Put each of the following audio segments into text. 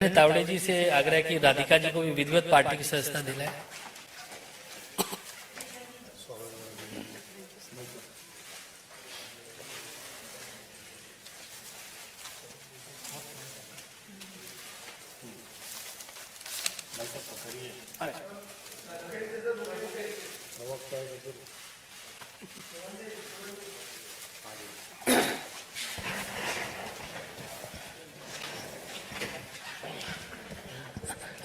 तावड़े जी से आग्रह की राधिका जी को भी विधिवत पार्टी की सदस्यता दिलाए।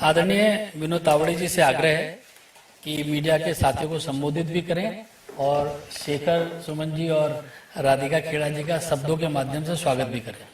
आदरणीय विनोद तावड़े जी से आग्रह है कि मीडिया के साथियों को संबोधित भी करें और शेखर सुमन जी और राधिका खेड़ा जी का शब्दों के माध्यम से स्वागत भी करें।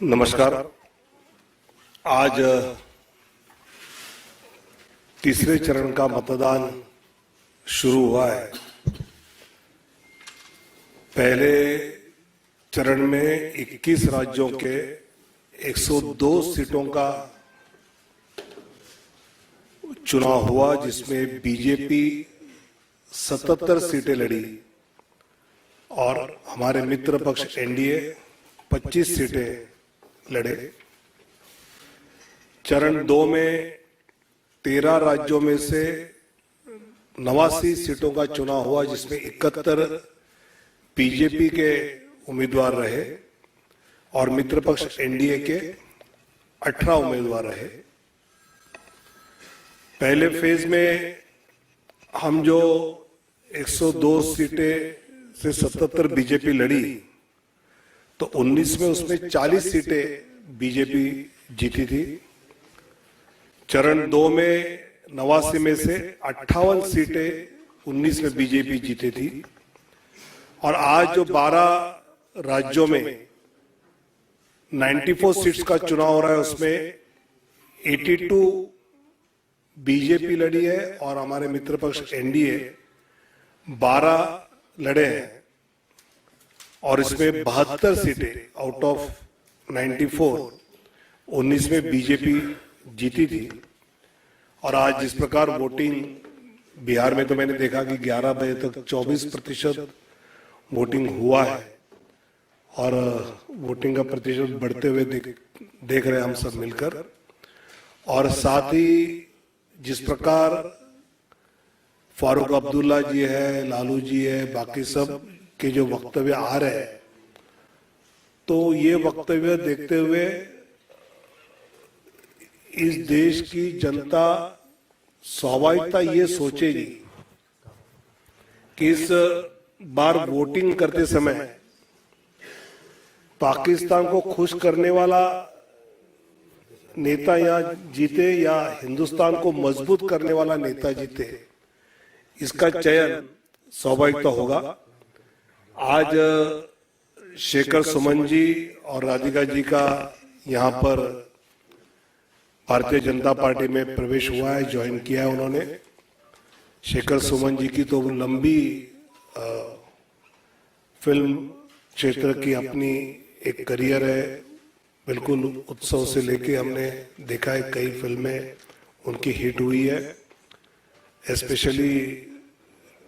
नमस्कार। आज तीसरे चरण का मतदान शुरू हुआ है। पहले चरण में 21 राज्यों के 102 सीटों का चुनाव हुआ, जिसमें बीजेपी 77 सीटें लड़ी और हमारे मित्र पक्ष एनडीए 25 सीटें लड़े। चरण 2 में 13 राज्यों में से 89 सीटों का चुनाव हुआ, जिसमें 71 बीजेपी के उम्मीदवार रहे और मित्र पक्ष एनडीए के 18 उम्मीदवार रहे। पहले फेज में हम जो 102 सीटें से 77 बीजेपी लड़ी, तो 19 में उसमें 40 सीटें बीजेपी जीती थी। चरण 2 में 89 में से 58 सीटें 19 में बीजेपी जीती थी और आज जो 12 राज्यों में 94 सीट्स का चुनाव हो रहा है, उसमें 82 बीजेपी लड़ी है और हमारे मित्र पक्ष एनडीए 12 लड़े हैं और इसमें 72 सीटें आउट ऑफ 94 19 में बीजेपी जीती थी। और आज जिस प्रकार वोटिंग बिहार में, तो मैंने देखा कि 11 बजे तक 24% वोटिंग हुआ है और वोटिंग का प्रतिशत बढ़ते हुए देख रहे हैं हम सब मिलकर। और साथ ही जिस प्रकार फारूक अब्दुल्ला जी है, लालू जी है, बाकी सब के जो वक्तव्य आ रहे हैं, तो ये वक्तव्य देखते हुए इस देश की जनता स्वाभाविकता ये सोचेगी कि इस बार वोटिंग करते समय पाकिस्तान को खुश करने वाला नेता यहाँ जीते या हिंदुस्तान को मजबूत करने वाला नेता जीते, इसका चयन स्वाभाविकता होगा। आज शेखर सुमन जी और राधिका जी का यहाँ पर भारतीय जनता पार्टी में प्रवेश हुआ है, ज्वाइन किया है उन्होंने। शेखर सुमन जी की तो लंबी फिल्म क्षेत्र की अपनी एक करियर है, बिल्कुल उत्सव से लेके हमने देखा है कई फिल्में उनकी हिट हुई है, स्पेशली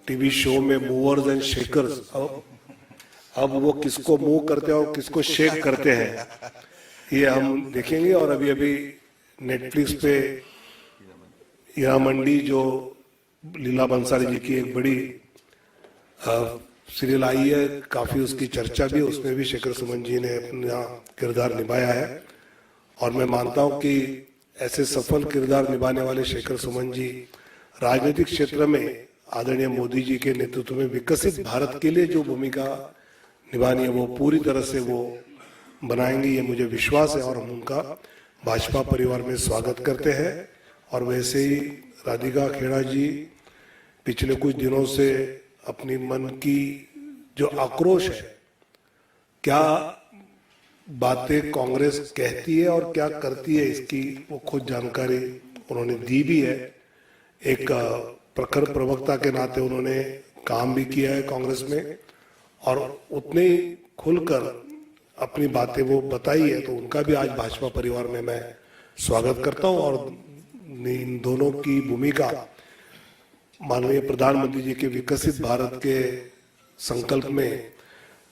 टीवी शो में मूवर्स एंड शेकर्स। अब वो किसको मूव करते हैं और किसको शेक करते हैं ये हम देखेंगे। और अभी अभी नेटफ्लिक्स पे हीरा मंडी जो लीला बंसाली जी की एक बड़ी सीरियल आई है, काफी उसकी चर्चा भी, उसमें भी शेखर सुमन जी ने अपना किरदार निभाया है। और मैं मानता हूं कि ऐसे सफल किरदार निभाने वाले शेखर सुमन जी राजनीतिक क्षेत्र में आदरणीय मोदी जी के नेतृत्व में विकसित भारत के लिए जो भूमिका निभानी है वो पूरी तरह से वो बनाएंगे, ये मुझे विश्वास है। और हम उनका भाजपा परिवार में स्वागत करते हैं। और वैसे ही राधिका खेड़ा जी पिछले कुछ दिनों से अपनी मन की जो आक्रोश है, क्या बातें कांग्रेस कहती है और क्या करती है, इसकी वो खुद जानकारी उन्होंने दी भी है। एक प्रखर प्रवक्ता के नाते उन्होंने काम भी किया है कांग्रेस में और उतने खुलकर अपनी बातें वो बताई है, तो उनका भी आज भाजपा परिवार में मैं स्वागत करता हूं। और इन दोनों की भूमिका माननीय प्रधानमंत्री जी के विकसित भारत के संकल्प में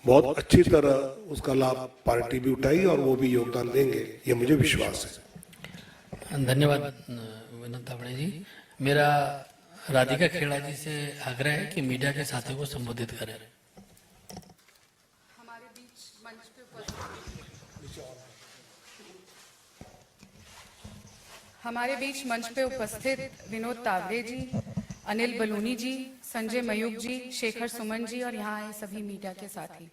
बहुत अच्छी तरह उसका लाभ पार्टी भी उठाई और वो भी योगदान देंगे, ये मुझे विश्वास है। धन्यवाद विनोद तावड़े जी। मेरा राधिका खेड़ा जी से आग्रह है कि मीडिया के साथियों को संबोधित करें। हमारे बीच मंच पे उपस्थित विनोद तावड़े जी, अनिल बलूनी जी, संजय मयूख जी, शेखर सुमन जी और यहाँ आए सभी मीडिया के साथी,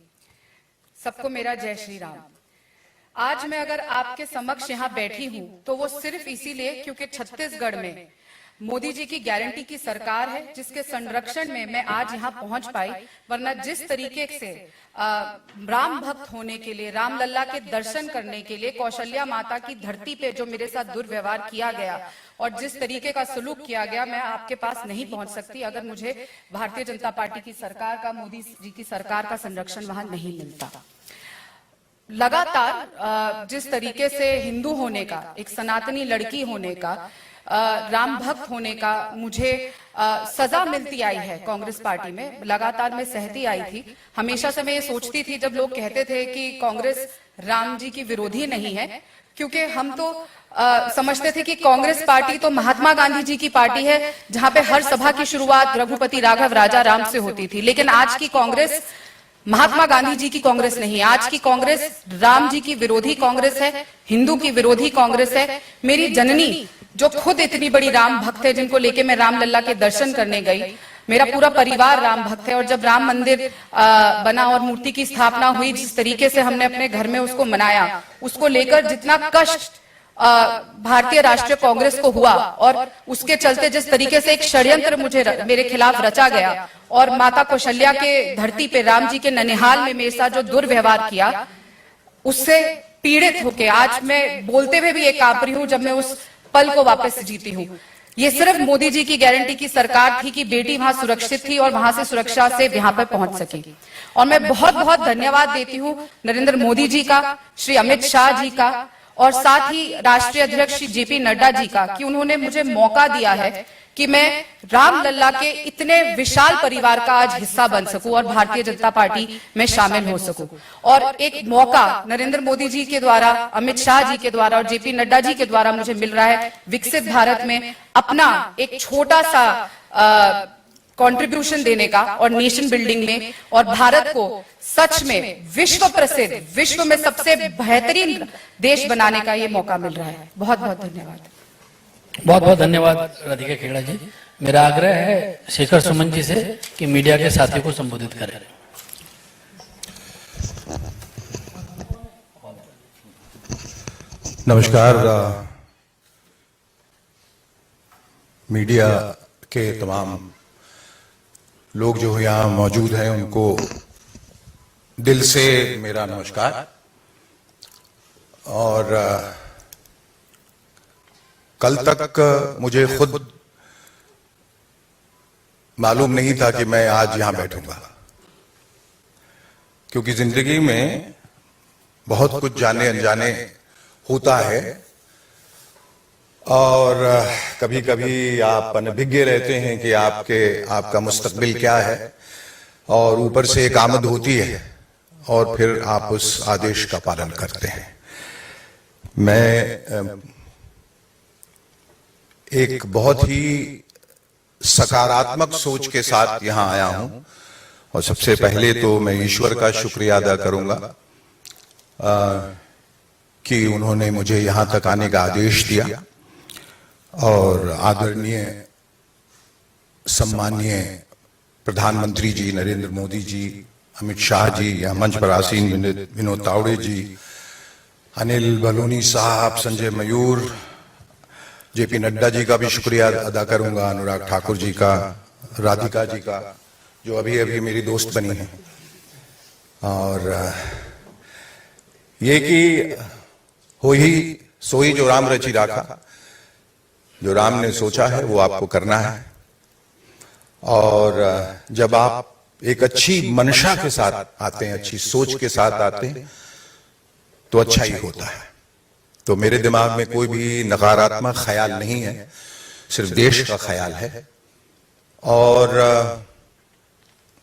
सबको मेरा जय श्री राम। आज मैं अगर आपके समक्ष यहाँ बैठी हूँ तो वो सिर्फ इसीलिए क्योंकि छत्तीसगढ़ में मोदी जी की गारंटी की सरकार है, जिसके संरक्षण में मैं आज यहाँ पहुंच पाई। वरना जिस तरीके से राम भक्त होने के लिए, राम लल्ला के दर्शन करने के लिए कौशल्या माता की धरती पे जो मेरे साथ दुर्व्यवहार किया गया और जिस तरीके का सलूक किया गया, मैं आपके पास नहीं पहुंच सकती अगर मुझे भारतीय जनता पार्टी की सरकार का, मोदी जी की सरकार का संरक्षण वहां नहीं मिलता। लगातार जिस तरीके से हिंदू होने का, एक सनातनी लड़की होने का, राम भक्त होने का मुझे सजा मिलती आई है कांग्रेस पार्टी में, लगातार मैं सहती आई थी। हमेशा से मैं ये सोचती थी, जब लोग कहते थे कि कांग्रेस राम जी की विरोधी नहीं है, क्योंकि हम तो समझते थे कि कांग्रेस पार्टी तो महात्मा गांधी जी की पार्टी है, जहां पे हर सभा की शुरुआत रघुपति राघव राजा राम से होती थी। लेकिन आज की कांग्रेस महात्मा गांधी जी की कांग्रेस नहीं, आज की कांग्रेस राम जी की विरोधी कांग्रेस है, हिंदू की विरोधी कांग्रेस है। मेरी जननी जो खुद इतनी बड़ी राम भक्त है, जिनको लेके मैं राम लल्ला के दर्शन करने गई, मेरा पूरा परिवार राम भक्त है, और जब राम मंदिर बना और मूर्ति की स्थापना हुई, जिस तरीके से हमने अपने घर में उसको मनाया, उसको लेकर जितना कष्ट भारतीय राष्ट्रीय कांग्रेस को हुआ और उसके चलते जिस तरीके से एक षड्यंत्र मेरे खिलाफ रचा गया और माता कौशल्या के धरती पे, राम जी के ननिहाल में मेरे साथ जो दुर्व्यवहार किया, उससे पीड़ित होके आज मैं बोलते हुए भी एक कांप रही हूं जब मैं उस पल को वापस जीती हूं। ये सिर्फ मोदी जी की गारंटी की सरकार थी कि बेटी वहां सुरक्षित थी और वहां से सुरक्षा से यहाँ पर पहुंच सकी। और मैं बहुत बहुत धन्यवाद देती हूँ नरेंद्र मोदी जी का, श्री अमित शाह जी का और साथ ही राष्ट्रीय अध्यक्ष श्री जेपी नड्डा जी का, कि उन्होंने मुझे मौका दिया है कि मैं राम लल्ला के इतने विशाल परिवार का आज हिस्सा बन सकूं और भारतीय जनता पार्टी में शामिल हो सकूं। और एक मौका नरेंद्र मोदी जी के द्वारा, अमित शाह जी के द्वारा और जेपी नड्डा जी के द्वारा मुझे मिल रहा है विकसित भारत में अपना एक छोटा सा कंट्रीब्यूशन देने का और नेशन बिल्डिंग में, और भारत को सच में विश्व प्रसिद्ध, विश्व में सबसे बेहतरीन देश बनाने का ये मौका मिल रहा है। बहुत बहुत धन्यवाद। बहुत बहुत धन्यवाद राधिका खेड़ा जी। मेरा आग्रह है शेखर सुमन जी से कि मीडिया के साथियों को संबोधित करें। नमस्कार। मीडिया के तमाम लोग जो यहाँ मौजूद हैं उनको दिल से मेरा नमस्कार। और कल तक मुझे खुद मालूम नहीं था कि मैं आज यहां बैठूंगा, क्योंकि जिंदगी में बहुत कुछ जाने अनजाने होता है और कभी कभी आप अनभिज्ञ रहते हैं कि आपका मुस्तकबिल क्या है, और ऊपर से एक आमद होती है और फिर आप उस आदेश का पालन करते हैं। मैं एक बहुत ही सकारात्मक सोच के साथ यहां आया हूं, और सबसे पहले तो मैं ईश्वर का शुक्रिया अदा करूंगा कि उन्होंने मुझे यहां तक आने का आदेश दिया, और आदरणीय सम्माननीय प्रधानमंत्री जी नरेंद्र मोदी जी, अमित शाह जी, या मंच पर आसीन विनोद तावड़े जी, अनिल बलूनी साहब, संजय मयूर, जेपी नड्डा जी का भी शुक्रिया अदा करूंगा, अनुराग ठाकुर जी का, राधिका जी का जो अभी अभी मेरी दोस्त बनी है। और ये कि हो ही सोई जो राम रची राखा, जो राम ने सोचा है वो आपको करना है। और जब आप एक अच्छी मंशा के साथ आते हैं, अच्छी सोच के साथ आते हैं, तो अच्छा ही होता है। तो मेरे दिमाग में कोई भी नकारात्मक ख्याल नहीं है, सिर्फ देश का ख्याल है। और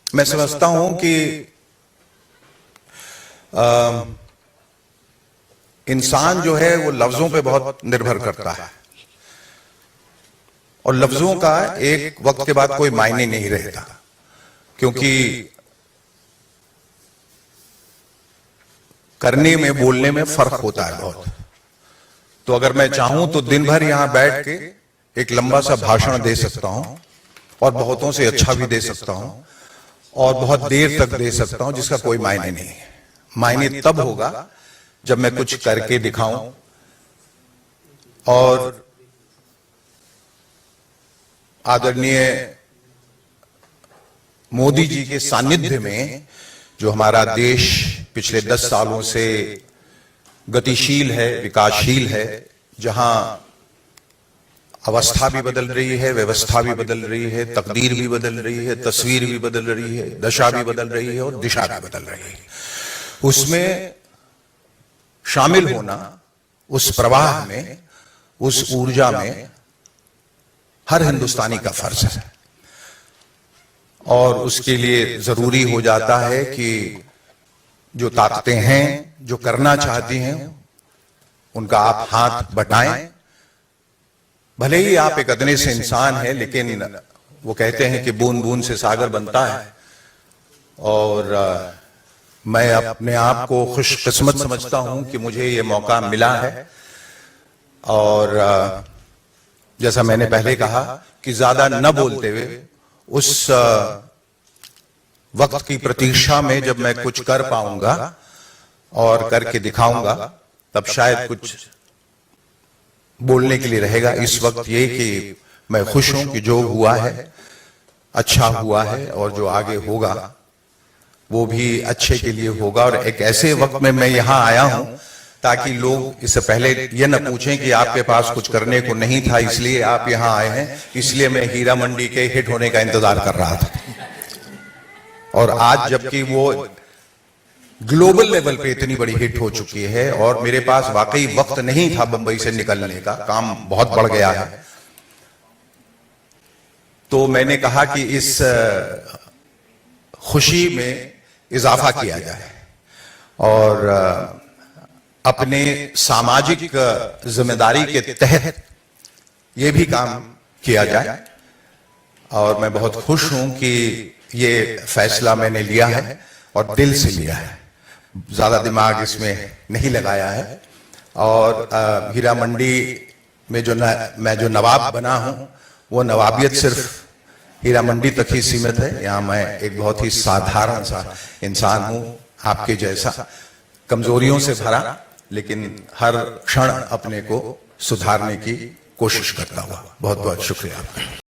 मैं समझता हूं कि इंसान जो है वो लफ्जों पे बहुत निर्भर करता है और लफ्जों का एक वक्त के बाद कोई मायने नहीं रहता, क्योंकि करने में बोलने में फर्क होता है बहुत। तो अगर मैं चाहूं तो दिन भर यहां बैठ के एक लंबा सा भाषण दे सकता हूं और बहुतों से अच्छा भी दे सकता हूं और बहुत देर तक दे सकता हूं, जिसका कोई मायने नहीं है। मायने तब होगा जब मैं कुछ करके दिखाऊं। और आदरणीय मोदी जी के सानिध्य में जो हमारा देश पिछले 10 सालों से गतिशील है, विकासशील है, जहां अवस्था भी बदल रही है, व्यवस्था भी बदल रही है, तकदीर भी बदल रही है, तस्वीर भी बदल रही है, दशा भी बदल रही है और दिशा भी बदल रही है, उसमें शामिल होना, उस प्रवाह में, उस ऊर्जा में हर हिंदुस्तानी का फर्ज है। और उसके लिए जरूरी हो जाता है कि जो ताकतें हैं, जो करना चाहती हैं, उनका आप हाथ बटाएं। भले ही आप एक अदने से इंसान हैं, लेकिन वो कहते हैं कि बूंद बूंद से सागर बनता है। और मैं अपने आप को खुशकिस्मत समझता हूं कि मुझे ये मौका मिला है। और जैसा मैंने पहले कहा कि ज्यादा न बोलते हुए उस वक्त की प्रतीक्षा में जब मैं कुछ कर पाऊंगा और करके दिखाऊंगा, तब शायद कुछ बोलने के लिए रहेगा। इस वक्त ये कि मैं खुश हूं कि जो हुआ है अच्छा हुआ है और जो आगे होगा वो भी अच्छे के लिए होगा। और एक ऐसे वक्त में मैं यहां आया हूं ताकि लोग इससे पहले ये न पूछें कि आपके पास कुछ करने को नहीं था इसलिए आप यहां आए हैं। इसलिए मैं हीरा मंडी के हिट होने का इंतजार कर रहा था। और आज जबकि वो ग्लोबल लेवल पे इतनी बड़ी हिट हो चुकी है और मेरे पास वाकई वक्त नहीं था बंबई से निकलने का, काम बहुत बढ़ गया है, तो मैंने कहा कि इस खुशी में इजाफा किया जाए और अपने सामाजिक जिम्मेदारी के तहत ये भी काम किया जाए। और मैं बहुत खुश हूं कि ये फैसला मैंने लिया है और दिल से लिया है, ज्यादा दिमाग इसमें नहीं लगाया है। और हीरा मंडी में मैं जो नवाब बना हूं, वो नवाबियत सिर्फ हीरा मंडी तक ही सीमित है। यहाँ मैं एक बहुत ही साधारण सा इंसान हूं, आपके जैसा, कमजोरियों से भरा, लेकिन हर क्षण अपने को सुधारने की कोशिश करता हुआ। बहुत बहुत शुक्रिया आपका।